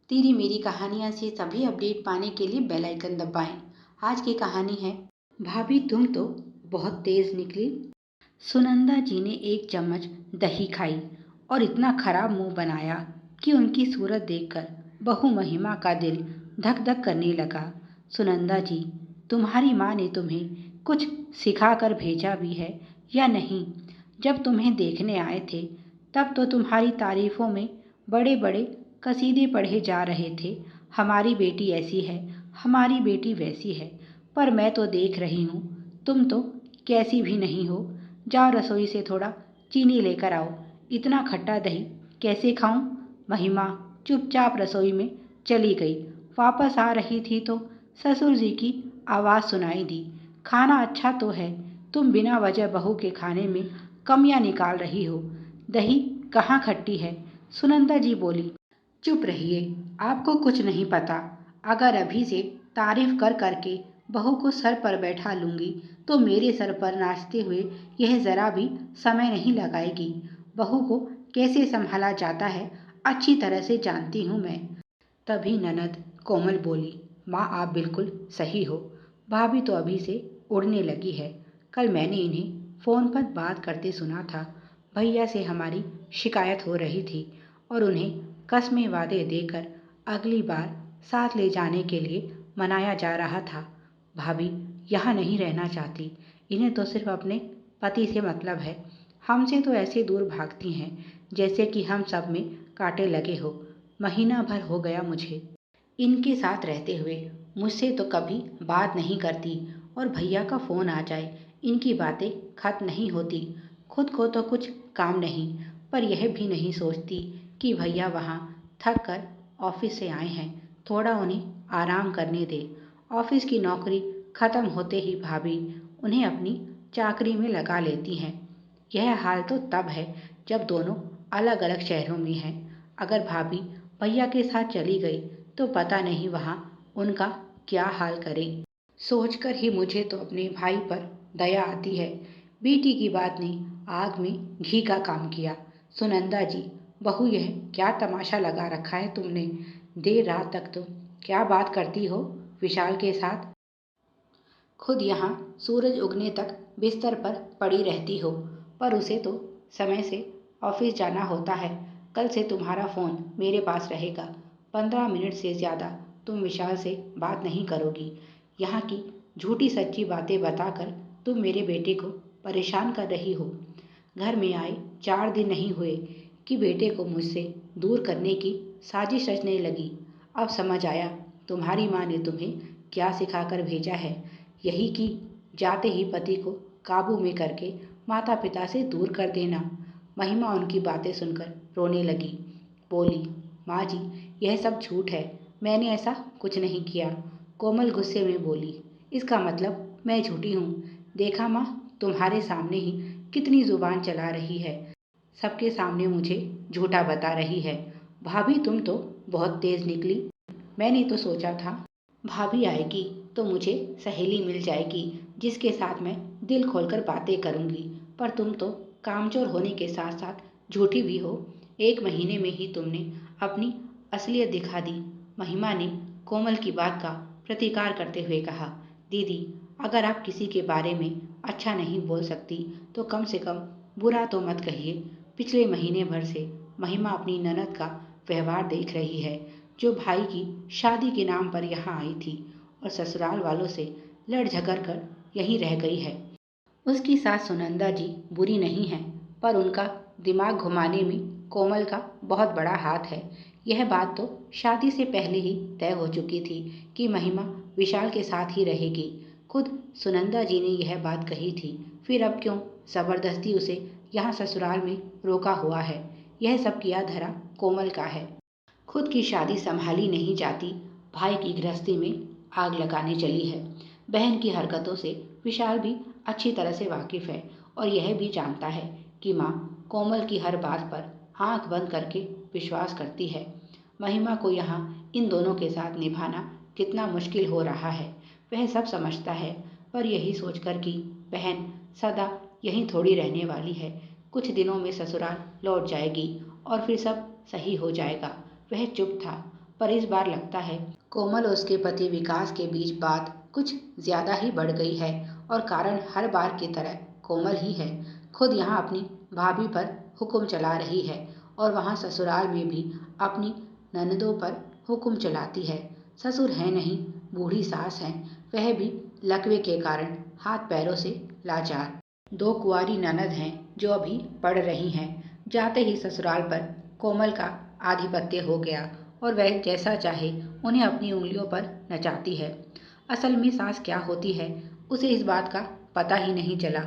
तेरी मेरी कहानियाँ से सभी अपडेट पाने के लिए बेल आइकन दबाएं। आज की कहानी है, भाभी तुम तो बहुत तेज निकली। सुनंदा जी ने एक चम्मच दही खाई और इतना खराब मुंह बनाया कि उनकी सूरत देखकर बहू महिमा का दिल धक धक करने लगा। सुनंदा जी, तुम्हारी माँ ने तुम्हें कुछ सिखा कर भेजा भी है या नहीं? जब तुम्हें देखने आए थे तब तो तुम्हारी तारीफों में बड़े बड़े कसीदे पढ़े जा रहे थे। हमारी बेटी ऐसी है, हमारी बेटी वैसी है। पर मैं तो देख रही हूँ तुम तो कैसी भी नहीं हो। जाओ रसोई से थोड़ा चीनी लेकर आओ। इतना खट्टा दही कैसे खाऊं? महिमा चुपचाप रसोई में चली गई। वापस आ रही थी तो ससुर जी की आवाज़ सुनाई दी। खाना अच्छा तो है, तुम बिना वजह बहू के खाने में कमियां निकाल रही हो। दही कहाँ खट्टी है? सुनंदा जी बोली। चुप रहिए, आपको कुछ नहीं पता। अगर अभी से तारीफ कर करके बहू को सर पर बैठा लूंगी तो मेरे सर पर नाचते हुए यह ज़रा भी समय नहीं लगाएगी। बहू को कैसे संभाला जाता है अच्छी तरह से जानती हूँ मैं। तभी ननद कोमल बोली, माँ आप बिल्कुल सही हो। भाभी तो अभी से उड़ने लगी है। कल मैंने इन्हें फ़ोन पर बात करते सुना था। भैया से हमारी शिकायत हो रही थी और उन्हें कस्में वादे देकर अगली बार साथ ले जाने के लिए मनाया जा रहा था। भाभी यहाँ नहीं रहना चाहती। इन्हें तो सिर्फ अपने पति से मतलब है। हमसे तो ऐसे दूर भागती हैं जैसे कि हम सब में कांटे लगे हो। महीना भर हो गया मुझे इनके साथ रहते हुए। मुझसे तो कभी बात नहीं करती और भैया का फ़ोन आ जाए इनकी बातें खत्म नहीं होती। खुद को तो कुछ काम नहीं, पर यह भी नहीं सोचती कि भैया वहाँ थक कर ऑफिस से आए हैं, थोड़ा उन्हें आराम करने दे। ऑफिस की नौकरी ख़त्म होते ही भाभी उन्हें अपनी चाकरी में लगा लेती हैं। यह हाल तो तब है जब दोनों अलग अलग शहरों में हैं। अगर भाभी भैया के साथ चली गई तो पता नहीं वहाँ उनका क्या हाल करें। सोचकर ही मुझे तो अपने भाई पर दया आती है। बेटी की बात ने आग में घी का काम किया। सुनंदा जी, बहू यह क्या तमाशा लगा रखा है तुमने? देर रात तक तो क्या बात करती हो विशाल के साथ? खुद यहाँ सूरज उगने तक बिस्तर पर पड़ी रहती हो, पर उसे तो समय से ऑफिस जाना होता है। कल से तुम्हारा फ़ोन मेरे पास रहेगा। 15 मिनट से ज़्यादा तुम विशाल से बात नहीं करोगी। यहाँ की झूठी सच्ची बातें बताकर तुम मेरे बेटे को परेशान कर रही हो। घर में आए 4 दिन नहीं हुए कि बेटे को मुझसे दूर करने की साजिश रचने लगी। अब समझ आया तुम्हारी माँ ने तुम्हें क्या सिखाकर भेजा है। यही कि जाते ही पति को काबू में करके माता पिता से दूर कर देना। महिमा उनकी बातें सुनकर रोने लगी। बोली, माँ जी यह सब झूठ है, मैंने ऐसा कुछ नहीं किया। कोमल गुस्से में बोली, इसका मतलब मैं झूठी हूँ? देखा माँ, तुम्हारे सामने ही कितनी जुबान चला रही है। सबके सामने मुझे झूठा बता रही है। भाभी तुम तो बहुत तेज निकली। मैंने तो सोचा था भाभी आएगी तो मुझे सहेली मिल जाएगी जिसके साथ मैं दिल खोलकर बातें करूंगी, पर तुम तो कामचोर होने के साथ साथ झूठी भी हो। 1 महीने में ही तुमने अपनी असलियत दिखा दी। महिमा ने कोमल की बात का प्रतिकार करते हुए कहा, दीदी अगर आप किसी के बारे में अच्छा नहीं बोल सकती तो कम से कम बुरा तो मत कहिए। पिछले महीने भर से महिमा अपनी ननद का व्यवहार देख रही है, जो भाई की शादी के नाम पर यहाँ आई थी और ससुराल वालों से लड़ झगड़ कर यहीं रह गई है। उसकी सास सुनंदा जी बुरी नहीं है, पर उनका दिमाग घुमाने में कोमल का बहुत बड़ा हाथ है। यह बात तो शादी से पहले ही तय हो चुकी थी कि महिमा विशाल के साथ ही रहेगी। खुद सुनंदा जी ने यह बात कही थी, फिर अब क्यों जबरदस्ती उसे यहाँ ससुराल में रोका हुआ है? यह सब किया धरा कोमल का है। खुद की शादी संभाली नहीं जाती, भाई की गृहस्थी में आग लगाने चली है। बहन की हरकतों से विशाल भी अच्छी तरह से वाकिफ है और यह भी जानता है कि माँ कोमल की हर बात पर आंख बंद करके विश्वास करती है। महिमा को यहाँ इन दोनों के साथ निभाना कितना मुश्किल हो रहा है वह सब समझता है, पर यही सोचकर कि बहन सदा यहीं थोड़ी रहने वाली है, कुछ दिनों में ससुराल लौट जाएगी और फिर सब सही हो जाएगा, वह चुप था। पर इस बार लगता है कोमल और उसके पति विकास के बीच बात कुछ ज्यादा ही बढ़ गई है और कारण हर बार की तरह कोमल ही है। खुद यहाँ अपनी भाभी पर हुक्म चला रही है और वहाँ ससुराल में भी अपनी ननदों पर हुक्म चलाती है। ससुर है नहीं, बूढ़ी सास है, वह भी लकवे के कारण हाथ पैरों से लाचार। दो कुंवारी ननद हैं जो अभी पढ़ रही हैं। जाते ही ससुराल पर कोमल का आधिपत्य हो गया और वह जैसा चाहे उन्हें अपनी उंगलियों पर नचाती है। असल में सास क्या होती है उसे इस बात का पता ही नहीं चला,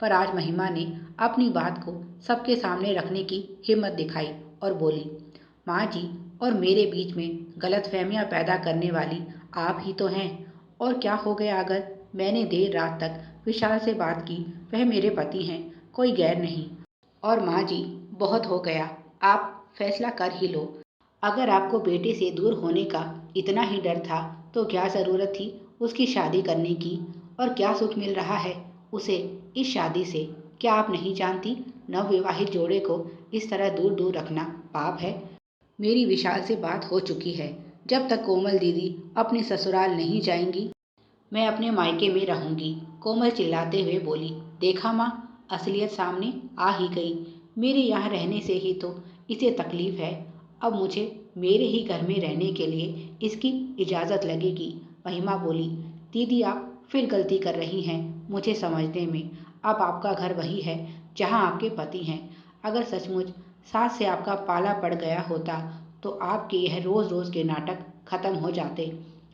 पर आज महिमा ने अपनी बात को सबके सामने रखने की हिम्मत दिखाई और बोली, माँ जी, और मेरे बीच में गलतफहमियां पैदा करने वाली आप ही तो हैं। और क्या हो गया अगर मैंने देर रात तक विशाल से बात की, वह मेरे पति हैं, कोई गैर नहीं। और माँ जी, बहुत हो गया, आप फैसला कर ही लो। अगर आपको बेटे से दूर होने का इतना ही डर था तो क्या ज़रूरत थी उसकी शादी करने की, और क्या सुख मिल रहा है उसे इस शादी से? क्या आप नहीं जानती नवविवाहित जोड़े को इस तरह दूर दूर रखना पाप है? मेरी विशाल से बात हो चुकी है। जब तक कोमल दीदी अपने ससुराल नहीं जाएंगी मैं अपने मायके में रहूंगी। कोमल चिल्लाते हुए बोली, देखा माँ, असलियत सामने आ ही गई। मेरे यहाँ रहने से ही तो इसे तकलीफ है, अब मुझे मेरे ही घर में रहने के लिए इसकी इजाज़त लगेगी। महिमा बोली, दीदी आप फिर गलती कर रही हैं मुझे समझने में। अब आपका घर वही है जहाँ आपके पति हैं। अगर सचमुच सास से आपका पाला पड़ गया होता तो आपके यह रोज़ रोज़ के नाटक खत्म हो जाते।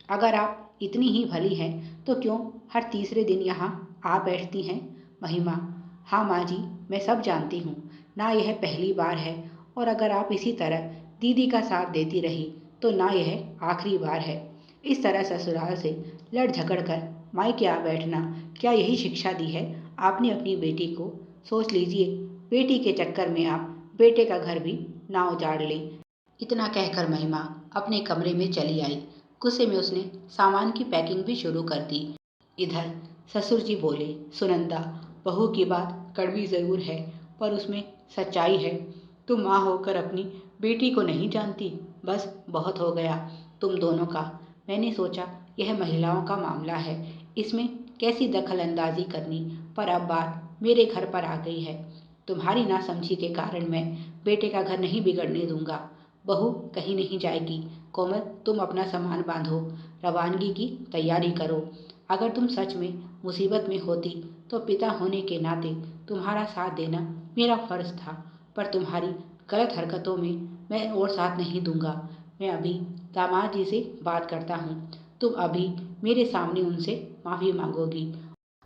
अगर आप इतनी ही भली हैं तो क्यों हर तीसरे दिन यहाँ आ बैठती हैं? महिमा, हाँ माँ जी, मैं सब जानती हूँ, ना यह पहली बार है, और अगर आप इसी तरह दीदी का साथ देती रही तो ना यह आखिरी बार है। इस तरह ससुराल से लड़ झगड़ कर मायके आ बैठना, क्या यही शिक्षा दी है आपने अपनी बेटी को? सोच लीजिए, बेटी के चक्कर में आप बेटे का घर भी ना उजाड़ लें। इतना कहकर महिमा अपने कमरे में चली आई। गुस्से में उसने सामान की पैकिंग भी शुरू कर दी। इधर ससुर जी बोले, सुनंदा, बहू की बात कड़वी ज़रूर है पर उसमें सच्चाई है। तुम माँ होकर अपनी बेटी को नहीं जानती। बस बहुत हो गया तुम दोनों का। मैंने सोचा यह महिलाओं का मामला है, इसमें कैसी दखल अंदाजी करनी, पर अब बात मेरे घर पर आ गई है। तुम्हारी नासमझी के कारण मैं बेटे का घर नहीं बिगड़ने दूंगा। बहू कहीं नहीं जाएगी। कोमल, तुम अपना सामान बांधो, रवानगी की तैयारी करो। अगर तुम सच में मुसीबत में होती तो पिता होने के नाते तुम्हारा साथ देना मेरा फर्ज था, पर तुम्हारी गलत हरकतों में मैं और साथ नहीं दूंगा। मैं अभी दामाद जी से बात करता हूँ। तुम अभी मेरे सामने उनसे माफ़ी मांगोगी,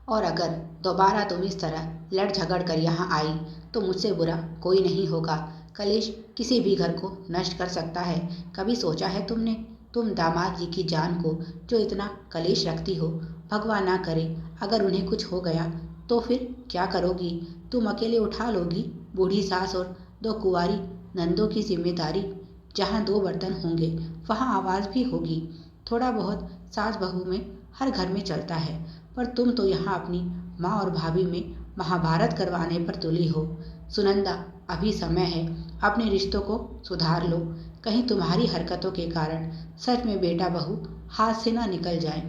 और अगर दोबारा तुम इस तरह लड़ झगड़ कर यहाँ आई तो मुझसे बुरा कोई नहीं होगा। कलेश किसी भी घर को नष्ट कर सकता है। कभी सोचा है तुमने, तुम दामाद जी की जान को जो इतना कलेश रखती हो, भगवान ना करे अगर उन्हें कुछ हो गया तो फिर क्या करोगी? तुम अकेले उठा लोगी बूढ़ी सास और दो कुंवारी नंदों की जिम्मेदारी? जहाँ दो बर्तन होंगे वहाँ आवाज़ भी होगी। थोड़ा बहुत सास बहू में हर घर में चलता है, पर तुम तो यहाँ अपनी माँ और भाभी में महाभारत करवाने पर तुली हो। सुनंदा, अभी समय है, अपने रिश्तों को सुधार लो। कहीं तुम्हारी हरकतों के कारण सच में बेटा बहू हाथ से ना निकल जाए।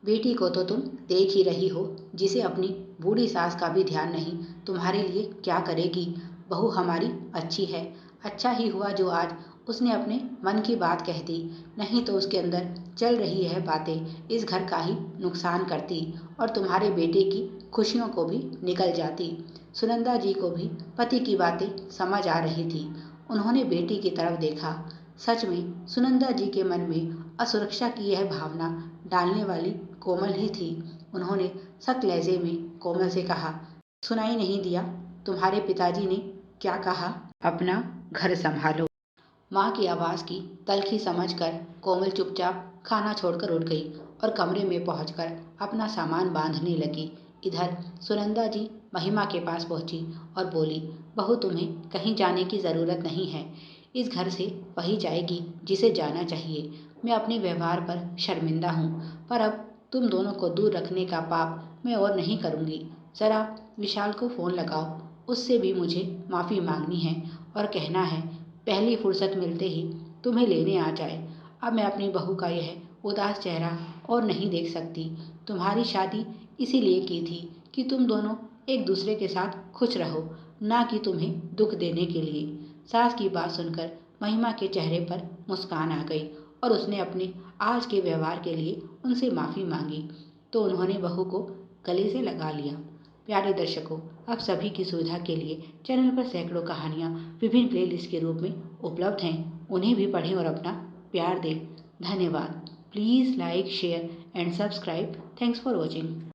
बेटी को तो तुम देख ही रही हो, जिसे अपनी बूढ़ी सास का भी ध्यान नहीं, तुम्हारे लिए क्या करेगी? बहू हमारी अच्छी है। अच्छा ही हुआ जो आज उसने अपने मन की बात कह दी, नहीं तो उसके अंदर चल रही यह बातें इस घर का ही नुकसान करती और तुम्हारे बेटे की खुशियों को भी निकल जाती। सुनंदा जी को भी पति की बातें समझ आ रही थी। उन्होंने बेटी की तरफ देखा। सच में सुनंदा जी के मन में असुरक्षा की यह भावना डालने वाली कोमल ही थी। उन्होंने सख्त लहजे में कोमल से कहा, सुनाई नहीं दिया तुम्हारे पिताजी ने क्या कहा? अपना घर संभालो। माँ की आवाज़ की तल्खी समझकर कोमल चुपचाप खाना छोड़कर उठ गई और कमरे में पहुंचकर अपना सामान बांधने लगी। इधर सुनंदा जी महिमा के पास पहुंची और बोली, बहू, तुम्हें कहीं जाने की ज़रूरत नहीं है। इस घर से वही जाएगी जिसे जाना चाहिए। मैं अपने व्यवहार पर शर्मिंदा हूँ, पर अब तुम दोनों को दूर रखने का पाप मैं और नहीं करूँगी। ज़रा विशाल को फ़ोन लगाओ, उससे भी मुझे माफ़ी मांगनी है और कहना है पहली फुर्सत मिलते ही तुम्हें लेने आ जाए। अब मैं अपनी बहू का यह उदास चेहरा और नहीं देख सकती। तुम्हारी शादी इसीलिए की थी कि तुम दोनों एक दूसरे के साथ खुश रहो, ना कि तुम्हें दुख देने के लिए। सास की बात सुनकर महिमा के चेहरे पर मुस्कान आ गई और उसने अपने आज के व्यवहार के लिए उनसे माफ़ी मांगी तो उन्होंने बहू को गले से लगा लिया। प्यारे दर्शकों, अब सभी की सुविधा के लिए चैनल पर सैकड़ों कहानियाँ विभिन्न प्लेलिस्ट के रूप में उपलब्ध हैं। उन्हें भी पढ़ें और अपना प्यार दें। धन्यवाद। Please like, share and subscribe. Thanks for watching.